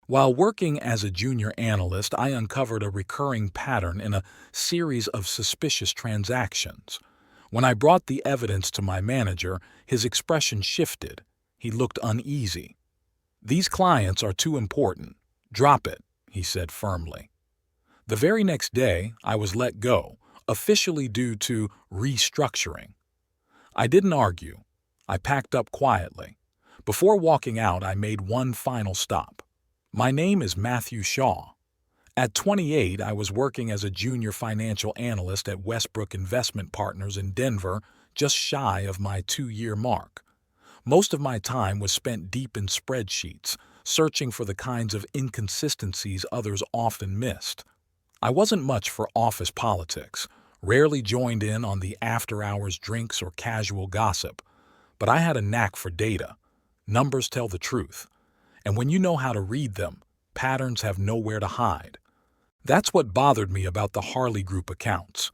While working as a junior analyst, I uncovered a recurring pattern in a series of suspicious transactions. When I brought the evidence to my manager, his expression shifted. He looked uneasy. "These clients are too important. Drop it," he said firmly. The very next day, I was let go, officially due to restructuring. I didn't argue. I packed up quietly. Before walking out, I made one final stop. My name is Matthew Shaw. At 28, I was working as a junior financial analyst at Westbrook Investment Partners in Denver, just shy of my 2-year mark. Most of my time was spent deep in spreadsheets, searching for the kinds of inconsistencies others often missed. I wasn't much for office politics, rarely joined in on the after-hours drinks or casual gossip, but I had a knack for data. Numbers tell the truth, and when you know how to read them, patterns have nowhere to hide. That's what bothered me about the Harley Group accounts.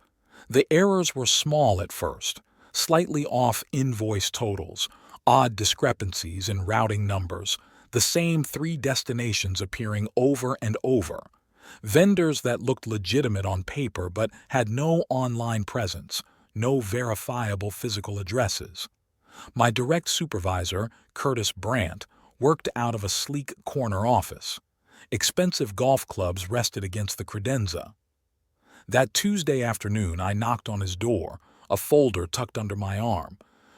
The errors were small at first, slightly off invoice totals, odd discrepancies in routing numbers, the same 3 destinations appearing over and over, vendors that looked legitimate on paper but had no online presence, no verifiable physical addresses. My direct supervisor, Curtis Brandt, worked out of a sleek corner office. Expensive golf clubs rested against the credenza. That Tuesday afternoon, I knocked on his door, a folder tucked under my arm.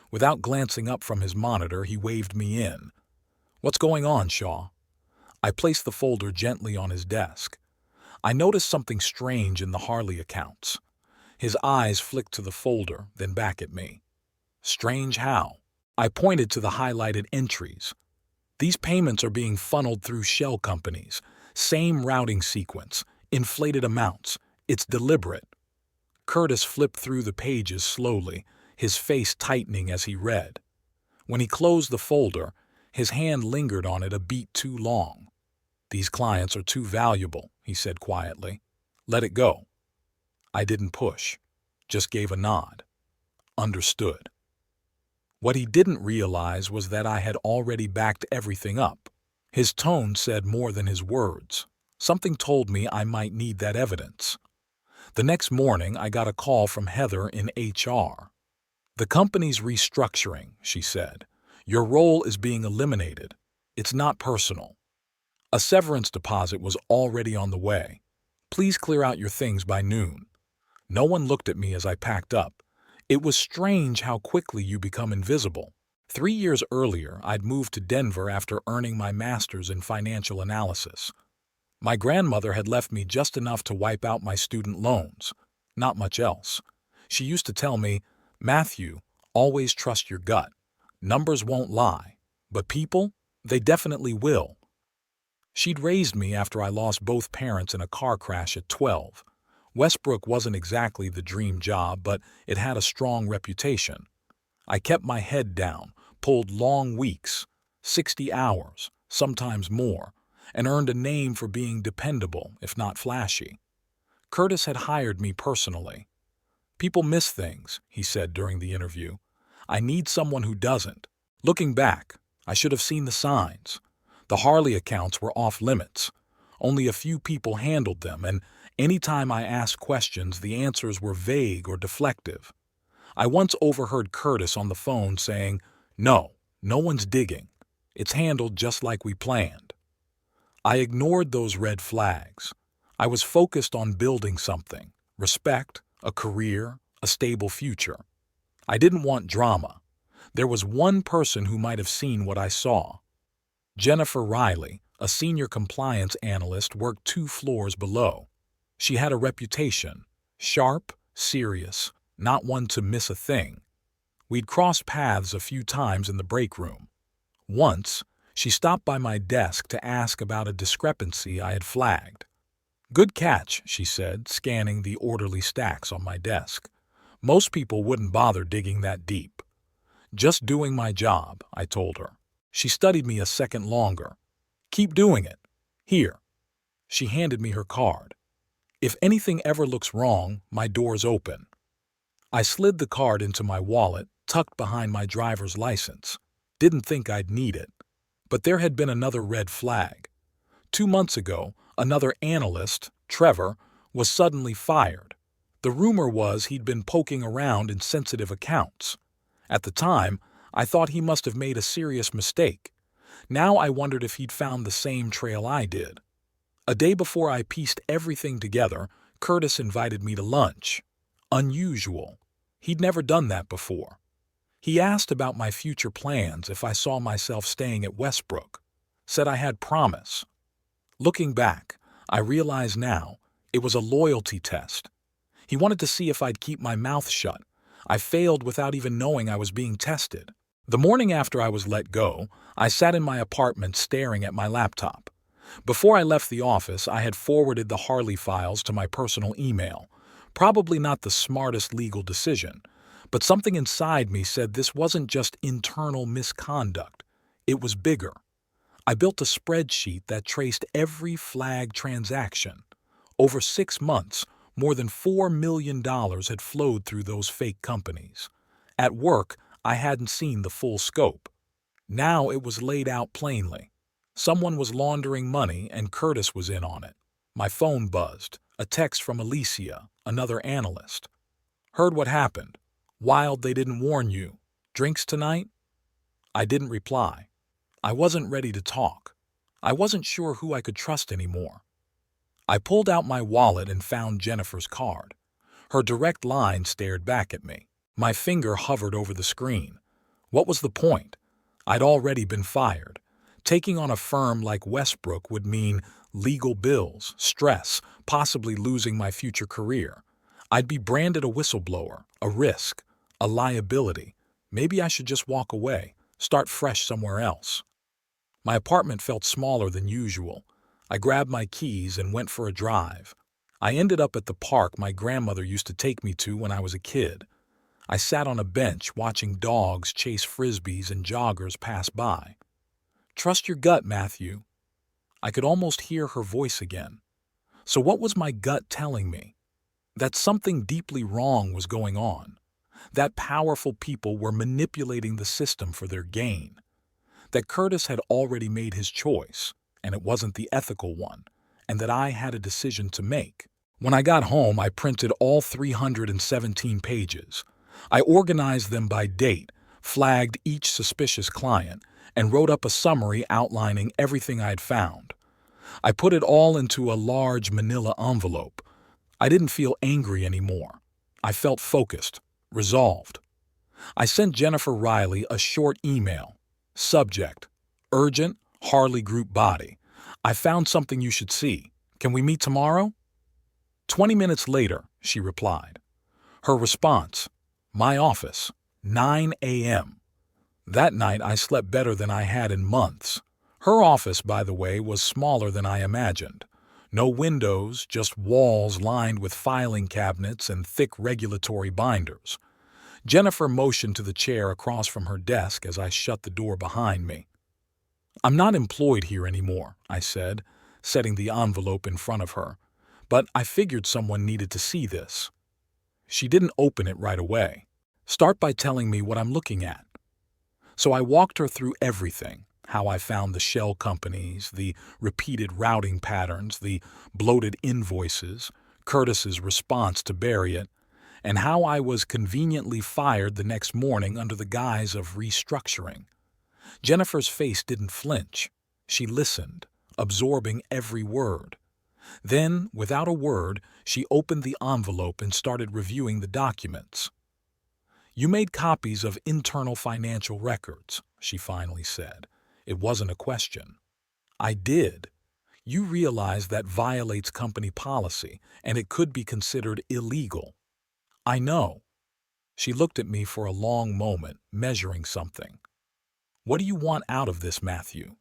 Without glancing up from his monitor, he waved me in. "What's going on, Shaw?" I placed the folder gently on his desk. I noticed something strange in the Harley accounts. His eyes flicked to the folder, then back at me. "Strange how?" I pointed to the highlighted entries. "These payments are being funneled through shell companies. Same routing sequence, inflated amounts. It's deliberate." Curtis flipped through the pages slowly, his face tightening as he read. When he closed the folder, his hand lingered on it a beat too long. "These clients are too valuable," he said quietly. "Let it go." I didn't push, just gave a nod. Understood. What he didn't realize was that I had already backed everything up. His tone said more than his words. Something told me I might need that evidence. The next morning, I got a call from Heather in HR. "The company's restructuring," she said. "Your role is being eliminated. It's not personal. A severance deposit was already on the way. Please clear out your things by noon." No one looked at me as I packed up. It was strange how quickly you become invisible. 3 years earlier, I'd moved to Denver after earning my master's in financial analysis. My grandmother had left me just enough to wipe out my student loans. Not much else. She used to tell me, "Matthew, always trust your gut. Numbers won't lie. But people, they definitely will." She'd raised me after I lost both parents in a car crash at 12. Westbrook wasn't exactly the dream job, but it had a strong reputation. I kept my head down, pulled long weeks, 60 hours, sometimes more, and earned a name for being dependable, if not flashy. Curtis had hired me personally. "People miss things," he said during the interview. "I need someone who doesn't." Looking back, I should have seen the signs. The Harley accounts were off limits. Only a few people handled them, and anytime I asked questions, the answers were vague or deflective. I once overheard Curtis on the phone saying, "No, no one's digging. It's handled just like we planned." I ignored those red flags. I was focused on building something: respect, a career, a stable future. I didn't want drama. There was one person who might have seen what I saw. Jennifer Riley, a senior compliance analyst, worked 2 floors below. She had a reputation: sharp, serious, not one to miss a thing. We'd crossed paths a few times in the break room. Once, she stopped by my desk to ask about a discrepancy I had flagged. "Good catch," she said, scanning the orderly stacks on my desk. "Most people wouldn't bother digging that deep." "Just doing my job," I told her. She studied me a second longer. "Keep doing it. Here." She handed me her card. "If anything ever looks wrong, my door's open." I slid the card into my wallet, tucked behind my driver's license. Didn't think I'd need it. But there had been another red flag. 2 months ago, another analyst, Trevor, was suddenly fired. The rumor was he'd been poking around in sensitive accounts. At the time, I thought he must have made a serious mistake. Now I wondered if he'd found the same trail I did. A day before I pieced everything together, Curtis invited me to lunch. Unusual. He'd never done that before. He asked about my future plans, if I saw myself staying at Westbrook. Said I had promise. Looking back, I realize now it was a loyalty test. He wanted to see if I'd keep my mouth shut. I failed without even knowing I was being tested. The morning after I was let go, I sat in my apartment staring at my laptop. Before I left the office, I had forwarded the Harley files to my personal email. Probably not the smartest legal decision, but something inside me said this wasn't just internal misconduct. It was bigger. I built a spreadsheet that traced every flagged transaction. Over 6 months, more than $4 million had flowed through those fake companies. At work, I hadn't seen the full scope. Now it was laid out plainly. Someone was laundering money and Curtis was in on it. My phone buzzed. A text from Alicia, another analyst. Heard what happened. Wild they didn't warn you. Drinks tonight? I didn't reply. I wasn't ready to talk. I wasn't sure who I could trust anymore. I pulled out my wallet and found Jennifer's card. Her direct line stared back at me. My finger hovered over the screen. What was the point? I'd already been fired. Taking on a firm like Westbrook would mean legal bills, stress, possibly losing my future career. I'd be branded a whistleblower, a risk, a liability. Maybe I should just walk away, start fresh somewhere else. My apartment felt smaller than usual. I grabbed my keys and went for a drive. I ended up at the park my grandmother used to take me to when I was a kid. I sat on a bench watching dogs chase frisbees and joggers pass by. Trust your gut, Matthew. I could almost hear her voice again. So what was my gut telling me? That something deeply wrong was going on. That powerful people were manipulating the system for their gain. That Curtis had already made his choice, and it wasn't the ethical one, and that I had a decision to make. When I got home, I printed all 317 pages. I organized them by date, flagged each suspicious client, and wrote up a summary outlining everything I had found. I put it all into a large manila envelope. I didn't feel angry anymore. I felt focused, resolved. I sent Jennifer Riley a short email. Subject: Urgent, Harley Group Body. I found something you should see. Can we meet tomorrow? 20 minutes later, she replied. Her response: My office, 9 a.m. That night I slept better than I had in months. Her office, by the way, was smaller than I imagined. No windows, just walls lined with filing cabinets and thick regulatory binders. Jennifer motioned to the chair across from her desk as I shut the door behind me. I'm not employed here anymore, I said, setting the envelope in front of her. But I figured someone needed to see this. She didn't open it right away. Start by telling me what I'm looking at. So I walked her through everything, how I found the shell companies, the repeated routing patterns, the bloated invoices, Curtis's response to bury it, and how I was conveniently fired the next morning under the guise of restructuring. Jennifer's face didn't flinch. She listened, absorbing every word. Then, without a word, she opened the envelope and started reviewing the documents. You made copies of internal financial records, she finally said. It wasn't a question. I did. You realize that violates company policy, and it could be considered illegal. I know. She looked at me for a long moment, measuring something. What do you want out of this, Matthew?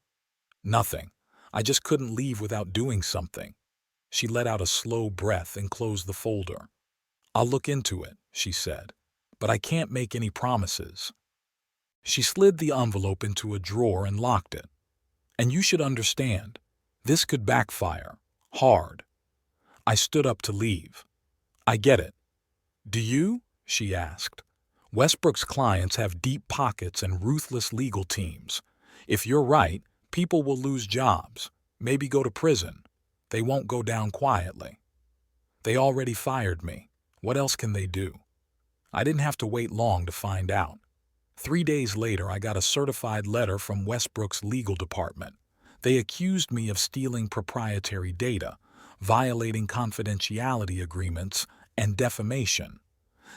Nothing. I just couldn't leave without doing something. She let out a slow breath and closed the folder. I'll look into it, she said, but I can't make any promises. She slid the envelope into a drawer and locked it. And you should understand, this could backfire, hard. I stood up to leave. I get it. Do you? She asked. Westbrook's clients have deep pockets and ruthless legal teams. If you're right, people will lose jobs. Maybe go to prison. They won't go down quietly. They already fired me. What else can they do? I didn't have to wait long to find out. 3 days later, I got a certified letter from Westbrook's legal department. They accused me of stealing proprietary data, violating confidentiality agreements, and defamation.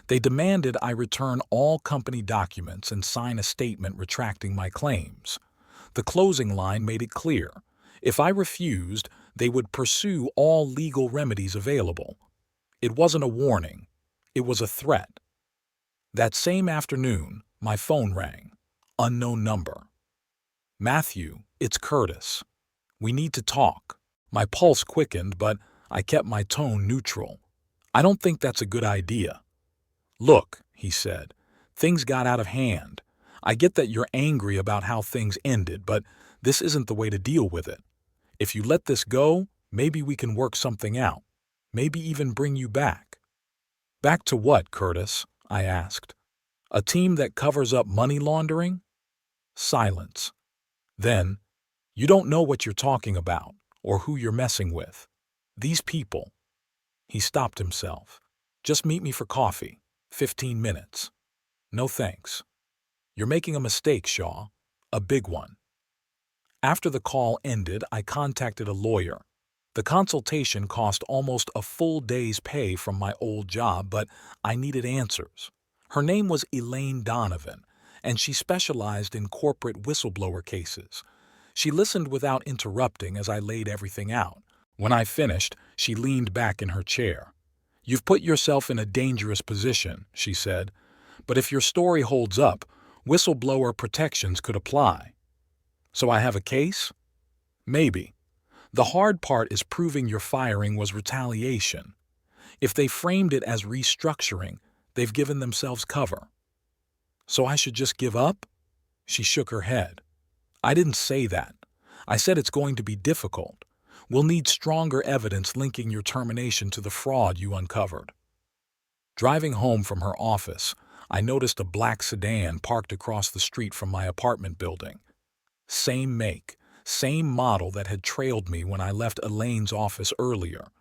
They demanded I return all company documents and sign a statement retracting my claims. The closing line made it clear. If I refused, they would pursue all legal remedies available. It wasn't a warning. It was a threat. That same afternoon, my phone rang. Unknown number. "Matthew, it's Curtis. We need to talk." My pulse quickened, but I kept my tone neutral. "I don't think that's a good idea." "Look," he said, "things got out of hand. I get that you're angry about how things ended, but this isn't the way to deal with it. If you let this go, maybe we can work something out. Maybe even bring you back." "Back to what, Curtis?" I asked. "A team that covers up money laundering?" Silence. Then, "You don't know what you're talking about, or who you're messing with. These people." He stopped himself. "Just meet me for coffee. 15 minutes. "No thanks." "You're making a mistake, Shaw. A big one." After the call ended, I contacted a lawyer. The consultation cost almost a full day's pay from my old job, but I needed answers. Her name was Elaine Donovan, and she specialized in corporate whistleblower cases. She listened without interrupting as I laid everything out. When I finished, she leaned back in her chair. "You've put yourself in a dangerous position," she said. "But if your story holds up, whistleblower protections could apply." "So I have a case?" "Maybe. The hard part is proving your firing was retaliation. If they framed it as restructuring, they've given themselves cover." "So I should just give up?" She shook her head. "I didn't say that. I said it's going to be difficult. We'll need stronger evidence linking your termination to the fraud you uncovered." Driving home from her office, I noticed a black sedan parked across the street from my apartment building. Same make, same model that had trailed me when I left Elaine's office earlier.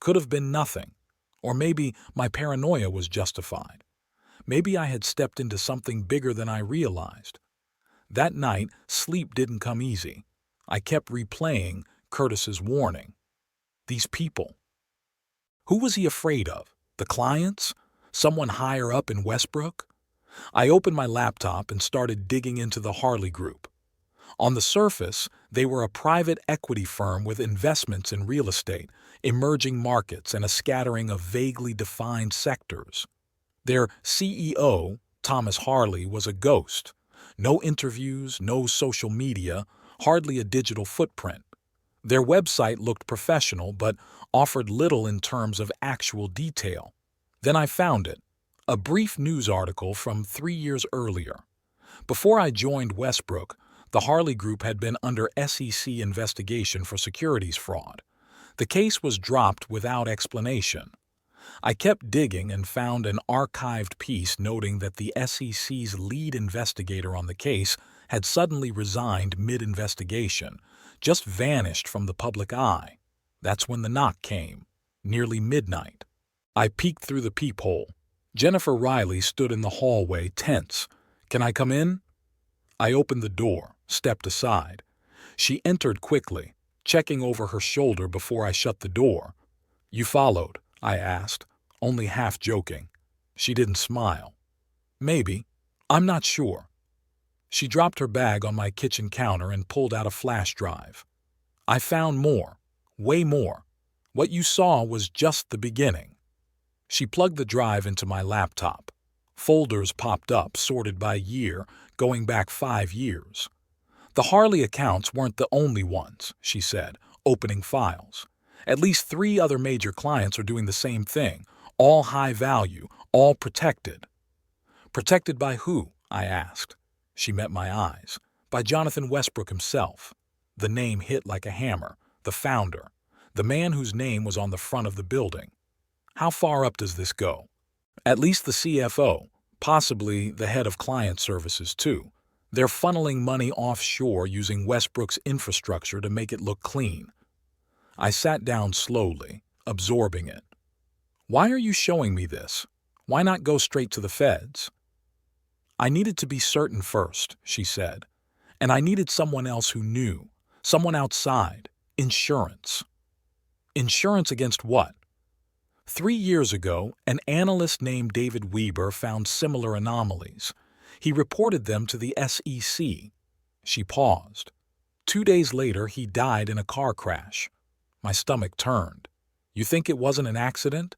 Could have been nothing. Or maybe my paranoia was justified. Maybe I had stepped into something bigger than I realized. That night, sleep didn't come easy. I kept replaying Curtis's warning. These people. Who was he afraid of? The clients? Someone higher up in Westbrook? I opened my laptop and started digging into the Harley Group. On the surface, they were a private equity firm with investments in real estate, emerging markets, and a scattering of vaguely defined sectors. Their CEO, Thomas Harley, was a ghost. No interviews, no social media, hardly a digital footprint. Their website looked professional but offered little in terms of actual detail. Then I found it, a brief news article from 3 years earlier. Before I joined Westbrook, the Harley Group had been under SEC investigation for securities fraud. The case was dropped without explanation. I kept digging and found an archived piece noting that the SEC's lead investigator on the case had suddenly resigned mid-investigation, just vanished from the public eye. That's when the knock came, nearly midnight. I peeked through the peephole. Jennifer Riley stood in the hallway, tense. "Can I come in?" I opened the door, stepped aside. She entered quickly, checking over her shoulder before I shut the door. "You followed?" I asked, only half joking. She didn't smile. "Maybe. I'm not sure." She dropped her bag on my kitchen counter and pulled out a flash drive. "I found more. Way more. What you saw was just the beginning." She plugged the drive into my laptop. Folders popped up, sorted by year, going back 5 years. "The Harley accounts weren't the only ones," she said, opening files. "At least 3 other major clients are doing the same thing, all high value, all protected." "Protected by who?" I asked. She met my eyes. "By Jonathan Westbrook himself." The name hit like a hammer. The founder. The man whose name was on the front of the building. "How far up does this go?" "At least the CFO, possibly the head of client services too. They're funneling money offshore using Westbrook's infrastructure to make it look clean. I sat down slowly, absorbing it. Why are you showing me this? Why not go straight to the feds? I needed to be certain first, she said, and I needed someone else who knew, someone outside, insurance. Insurance against what? 3 years ago, an analyst named David Weber found similar anomalies. He reported them to the SEC. She paused. 2 days later, he died in a car crash. My stomach turned. You think it wasn't an accident?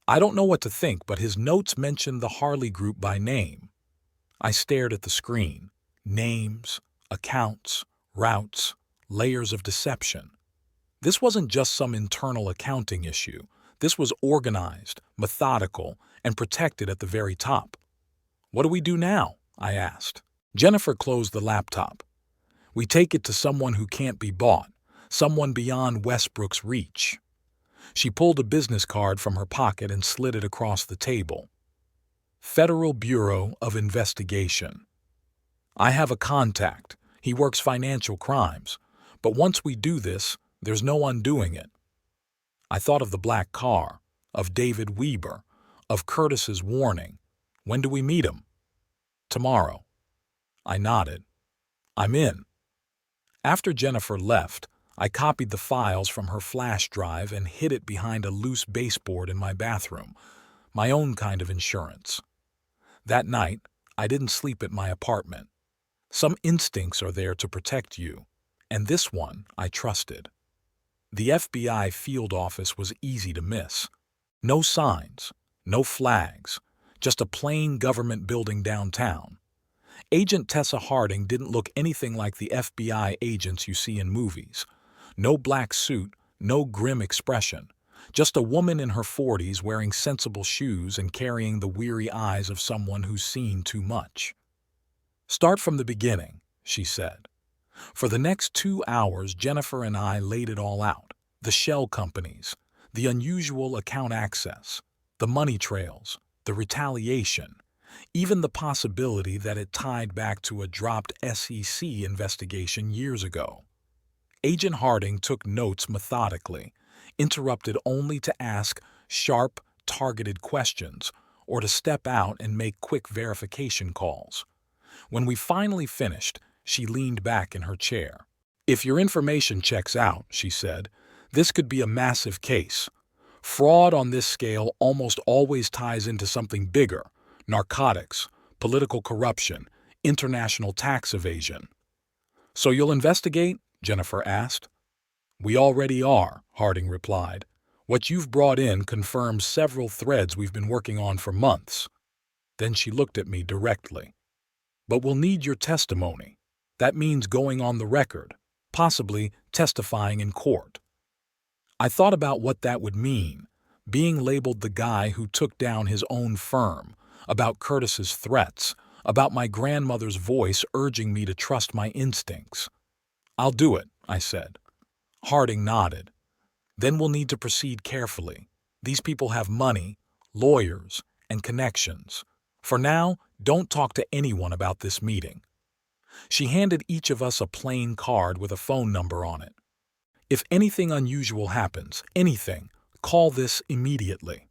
I don't know what to think, but his notes mentioned the Harley Group by name. I stared at the screen. Names, accounts, routes, layers of deception. This wasn't just some internal accounting issue. This was organized, methodical, and protected at the very top. What do we do now? I asked. Jennifer closed the laptop. We take it to someone who can't be bought, someone beyond Westbrook's reach. She pulled a business card from her pocket and slid it across the table. Federal Bureau of Investigation. I have a contact. He works financial crimes. But once we do this, there's no undoing it. I thought of the black car, of David Weber, of Curtis's warning. When do we meet him? Tomorrow. I nodded. I'm in. After Jennifer left, I copied the files from her flash drive and hid it behind a loose baseboard in my bathroom, my own kind of insurance. That night, I didn't sleep at my apartment. Some instincts are there to protect you, and this one I trusted. The FBI field office was easy to miss. No signs, no flags, just a plain government building downtown. Agent Tessa Harding didn't look anything like the FBI agents you see in movies. No black suit, no grim expression. Just a woman in her 40s wearing sensible shoes and carrying the weary eyes of someone who's seen too much. Start from the beginning, she said. For the next 2 hours, Jennifer and I laid it all out. The shell companies, the unusual account access, the money trails, the retaliation, even the possibility that it tied back to a dropped SEC investigation years ago. Agent Harding took notes methodically, interrupted only to ask sharp, targeted questions or to step out and make quick verification calls. When we finally finished, she leaned back in her chair. If your information checks out, she said, this could be a massive case. Fraud on this scale almost always ties into something bigger: narcotics, political corruption, international tax evasion. So you'll investigate? Jennifer asked. We already are, Harding replied. What you've brought in confirms several threads we've been working on for months. Then she looked at me directly. But we'll need your testimony. That means going on the record, possibly testifying in court. I thought about what that would mean, being labeled the guy who took down his own firm, about Curtis's threats, about my grandmother's voice urging me to trust my instincts. I'll do it, I said. Harding nodded. Then we'll need to proceed carefully. These people have money, lawyers, and connections. For now, don't talk to anyone about this meeting. She handed each of us a plain card with a phone number on it. If anything unusual happens, anything, call this immediately.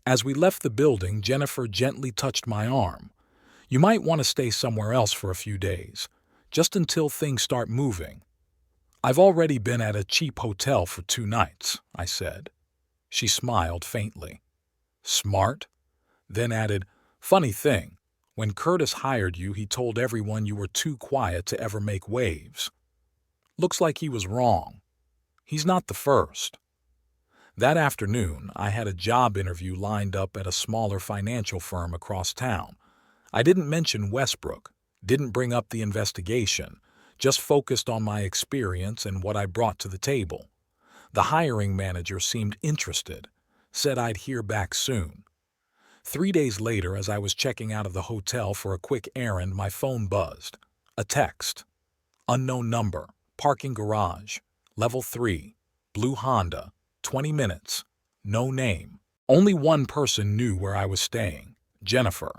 As we left the building, Jennifer gently touched my arm. You might want to stay somewhere else for a few days, just until things start moving. I've already been at a cheap hotel for 2 nights, I said. She smiled faintly. Smart? Then added, funny thing, when Curtis hired you, he told everyone you were too quiet to ever make waves. Looks like he was wrong. He's not the first. That afternoon, I had a job interview lined up at a smaller financial firm across town. I didn't mention Westbrook, didn't bring up the investigation, just focused on my experience and what I brought to the table. The hiring manager seemed interested, said I'd hear back soon. 3 days later, as I was checking out of the hotel for a quick errand, my phone buzzed. A text. Unknown number, parking garage, level 3, blue Honda, 20 minutes, no name. Only one person knew where I was staying, Jennifer.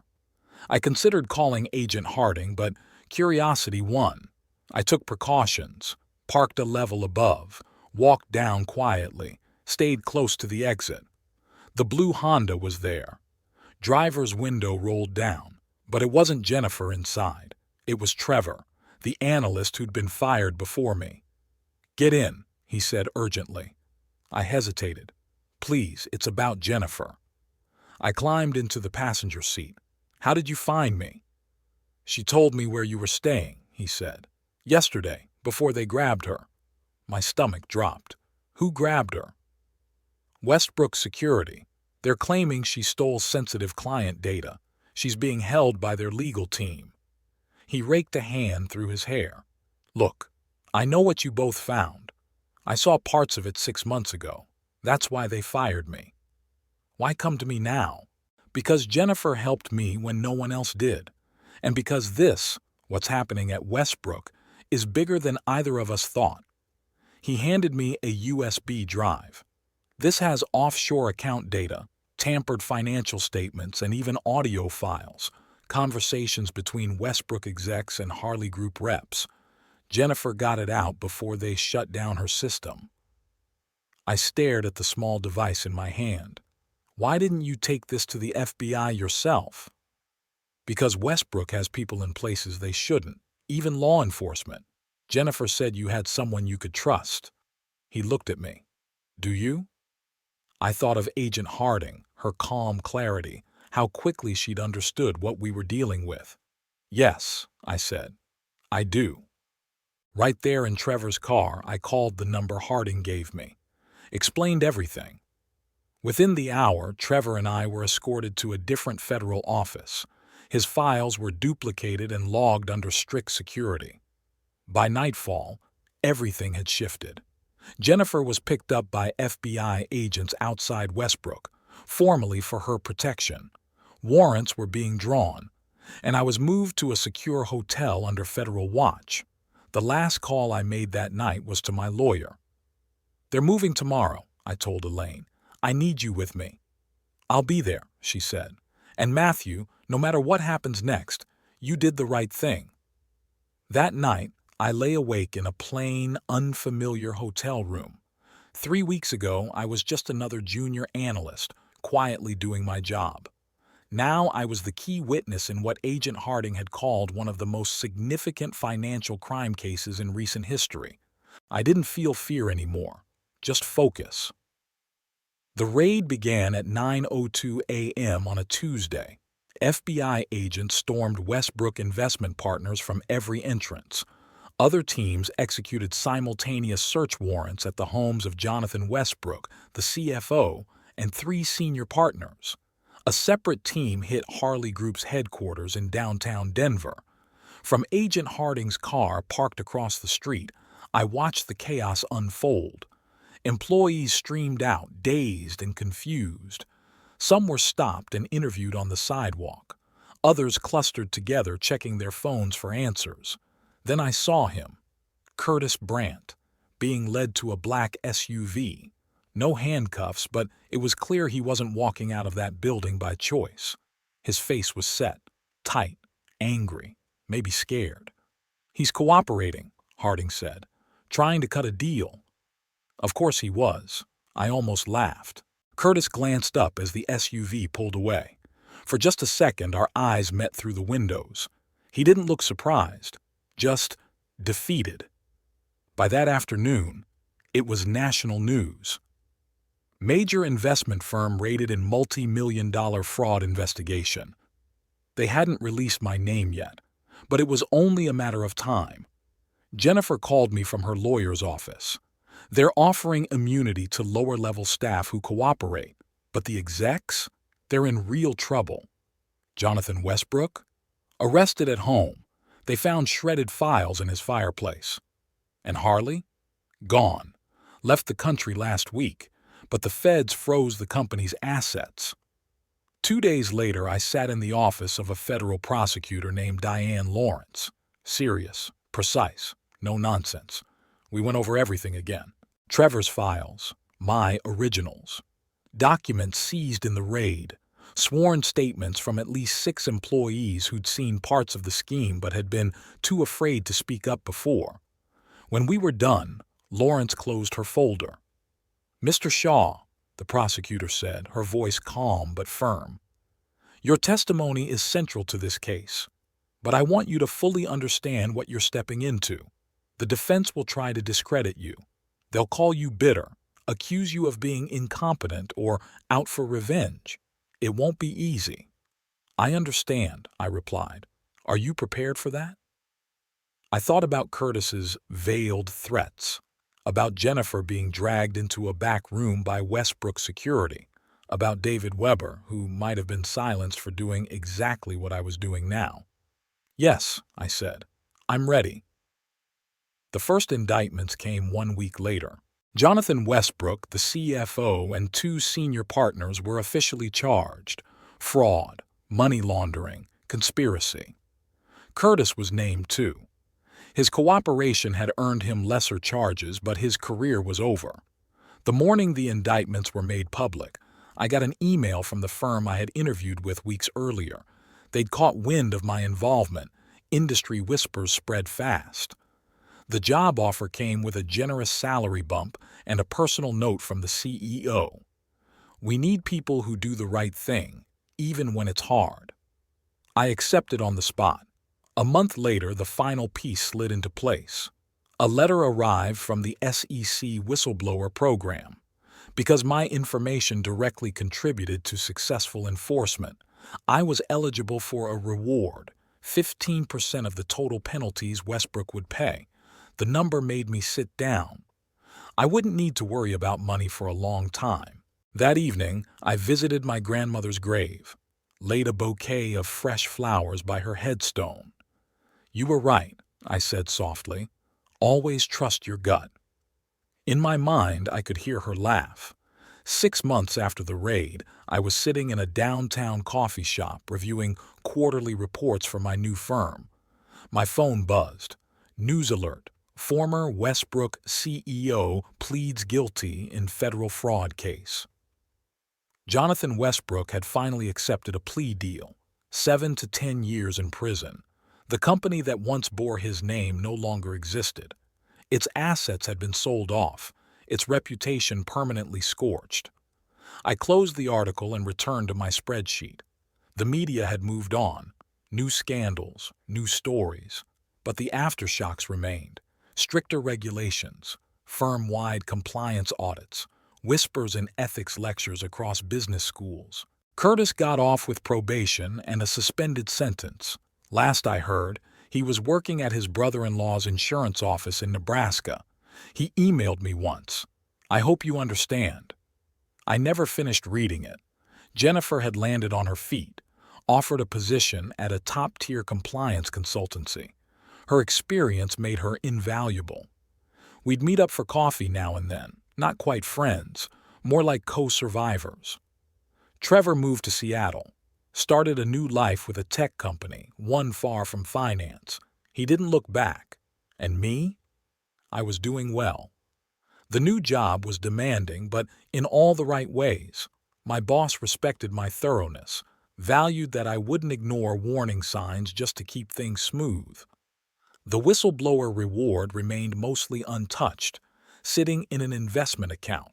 I considered calling Agent Harding, but Curiosity won. I took precautions, parked a level above, walked down quietly, stayed close to the exit. The blue Honda was there. Driver's window rolled down, but it wasn't Jennifer inside. It was Trevor, the analyst who'd been fired before me. "Get in," he said urgently. I hesitated. "Please, it's about Jennifer." I climbed into the passenger seat. "How did you find me?" "She told me where you were staying," he said. "Yesterday, before they grabbed her." My stomach dropped. "Who grabbed her?" "Westbrook Security. They're claiming she stole sensitive client data. She's being held by their legal team." He raked a hand through his hair. "Look, I know what you both found. I saw parts of it 6 months ago. That's why they fired me." "Why come to me now?" "Because Jennifer helped me when no one else did. And because what's happening at Westbrook, is bigger than either of us thought." He handed me a USB drive. "This has offshore account data, tampered financial statements, and even audio files, conversations between Westbrook execs and Harley Group reps. Jennifer got it out before they shut down her system." I stared at the small device in my hand. "Why didn't you take this to the FBI yourself?" "Because Westbrook has people in places they shouldn't, even law enforcement. Jennifer said you had someone you could trust." He looked at me. "Do you?" I thought of Agent Harding, her calm clarity, how quickly she'd understood what we were dealing with. "Yes," I said. "I do." Right there in Trevor's car, I called the number Harding gave me. Explained everything. Within the hour, Trevor and I were escorted to a different federal office. His files were duplicated and logged under strict security. By nightfall, everything had shifted. Jennifer was picked up by FBI agents outside Westbrook, formally for her protection. Warrants were being drawn, and I was moved to a secure hotel under federal watch. The last call I made that night was to my lawyer. "They're moving tomorrow," I told Elaine. "I need you with me." "I'll be there," she said. "And Matthew, no matter what happens next, you did the right thing." That night, I lay awake in a plain, unfamiliar hotel room. 3 weeks ago, I was just another junior analyst, quietly doing my job. Now I was the key witness in what Agent Harding had called one of the most significant financial crime cases in recent history. I didn't feel fear anymore, just focus. The raid began at 9:02 a.m. on a Tuesday. FBI agents stormed Westbrook Investment Partners from every entrance. Other teams executed simultaneous search warrants at the homes of Jonathan Westbrook, the CFO, and 3 senior partners. A separate team hit Harley Group's headquarters in downtown Denver. From Agent Harding's car parked across the street, I watched the chaos unfold. Employees streamed out, dazed and confused. Some were stopped and interviewed on the sidewalk. Others clustered together, checking their phones for answers. Then I saw him, Curtis Brandt, being led to a black SUV. No handcuffs, but it was clear he wasn't walking out of that building by choice. His face was set, tight, angry, maybe scared. "He's cooperating," Harding said, "trying to cut a deal." Of course he was. I almost laughed. Curtis glanced up as the SUV pulled away. For just a second, our eyes met through the windows. He didn't look surprised, just defeated. By that afternoon, it was national news. Major investment firm raided in multi-million-dollar fraud investigation. They hadn't released my name yet, but it was only a matter of time. Jennifer called me from her lawyer's office. "They're offering immunity to lower-level staff who cooperate, but the execs? They're in real trouble." Jonathan Westbrook? Arrested at home. They found shredded files in his fireplace. And Harley? Gone. Left the country last week, but the feds froze the company's assets. 2 days later, I sat in the office of a federal prosecutor named Diane Lawrence. Serious, precise, no nonsense. We went over everything again. Trevor's files, my originals. Documents seized in the raid. Sworn statements from at least 6 employees who'd seen parts of the scheme but had been too afraid to speak up before. When we were done, Lawrence closed her folder. "Mr. Shaw," the prosecutor said, her voice calm but firm, "your testimony is central to this case, but I want you to fully understand what you're stepping into. The defense will try to discredit you. They'll call you bitter, accuse you of being incompetent or out for revenge. It won't be easy." "I understand," I replied. "Are you prepared for that?" I thought about Curtis's veiled threats, about Jennifer being dragged into a back room by Westbrook security, about David Weber, who might have been silenced for doing exactly what I was doing now. "Yes," I said, "I'm ready." The first indictments came 1 week later. Jonathan Westbrook, the CFO, and 2 senior partners were officially charged: fraud, money laundering, conspiracy. Curtis was named too. His cooperation had earned him lesser charges, but his career was over. The morning the indictments were made public, I got an email from the firm I had interviewed with weeks earlier. They'd caught wind of my involvement. Industry whispers spread fast. The job offer came with a generous salary bump and a personal note from the CEO. "We need people who do the right thing, even when it's hard." I accepted on the spot. A month later, the final piece slid into place. A letter arrived from the SEC whistleblower program. Because my information directly contributed to successful enforcement, I was eligible for a reward, 15% of the total penalties Westbrook would pay. The number made me sit down. I wouldn't need to worry about money for a long time. That evening, I visited my grandmother's grave, laid a bouquet of fresh flowers by her headstone. "You were right," I said softly. "Always trust your gut." In my mind, I could hear her laugh. 6 months after the raid, I was sitting in a downtown coffee shop reviewing quarterly reports for my new firm. My phone buzzed. News alert: former Westbrook CEO pleads guilty in federal fraud case. Jonathan Westbrook had finally accepted a plea deal, 7 to 10 years in prison. The company that once bore his name no longer existed. Its assets had been sold off, its reputation permanently scorched. I closed the article and returned to my spreadsheet. The media had moved on. New scandals, new stories. But the aftershocks remained. Stricter regulations, firm-wide compliance audits, whispers and ethics lectures across business schools. Curtis got off with probation and a suspended sentence. Last I heard, he was working at his brother-in-law's insurance office in Nebraska. He emailed me once. "I hope you understand." I never finished reading it. Jennifer had landed on her feet, offered a position at a top-tier compliance consultancy. Her experience made her invaluable. We'd meet up for coffee now and then, not quite friends, more like co-survivors. Trevor moved to Seattle, started a new life with a tech company, one far from finance. He didn't look back. And me? I was doing well. The new job was demanding, but in all the right ways. My boss respected my thoroughness, valued that I wouldn't ignore warning signs just to keep things smooth. The whistleblower reward remained mostly untouched, sitting in an investment account.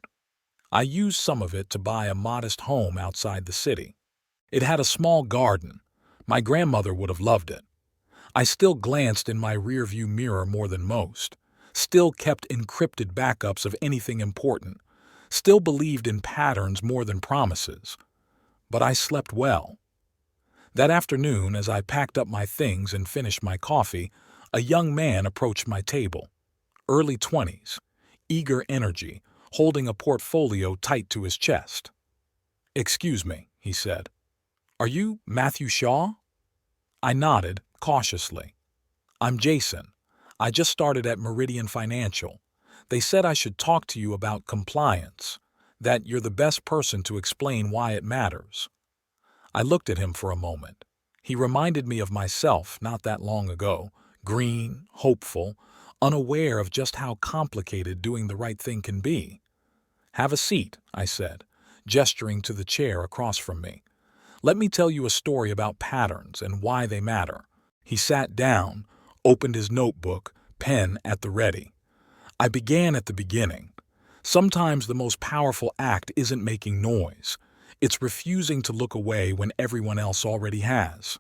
I used some of it to buy a modest home outside the city. It had a small garden. My grandmother would have loved it. I still glanced in my rearview mirror more than most, still kept encrypted backups of anything important, still believed in patterns more than promises. But I slept well. That afternoon, as I packed up my things and finished my coffee, a young man approached my table. Early 20s, eager energy, holding a portfolio tight to his chest. "Excuse me," he said. "Are you Matthew Shaw?" I nodded, cautiously. "I'm Jason. I just started at Meridian Financial. They said I should talk to you about compliance, that you're the best person to explain why it matters." I looked at him for a moment. He reminded me of myself not that long ago, green, hopeful, unaware of just how complicated doing the right thing can be. "Have a seat," I said, gesturing to the chair across from me. Let me tell you a story about patterns and why they matter." He sat down, opened his notebook, pen at the ready. I began at the beginning. Sometimes the most powerful act isn't making noise. It's refusing to look away when everyone else already has.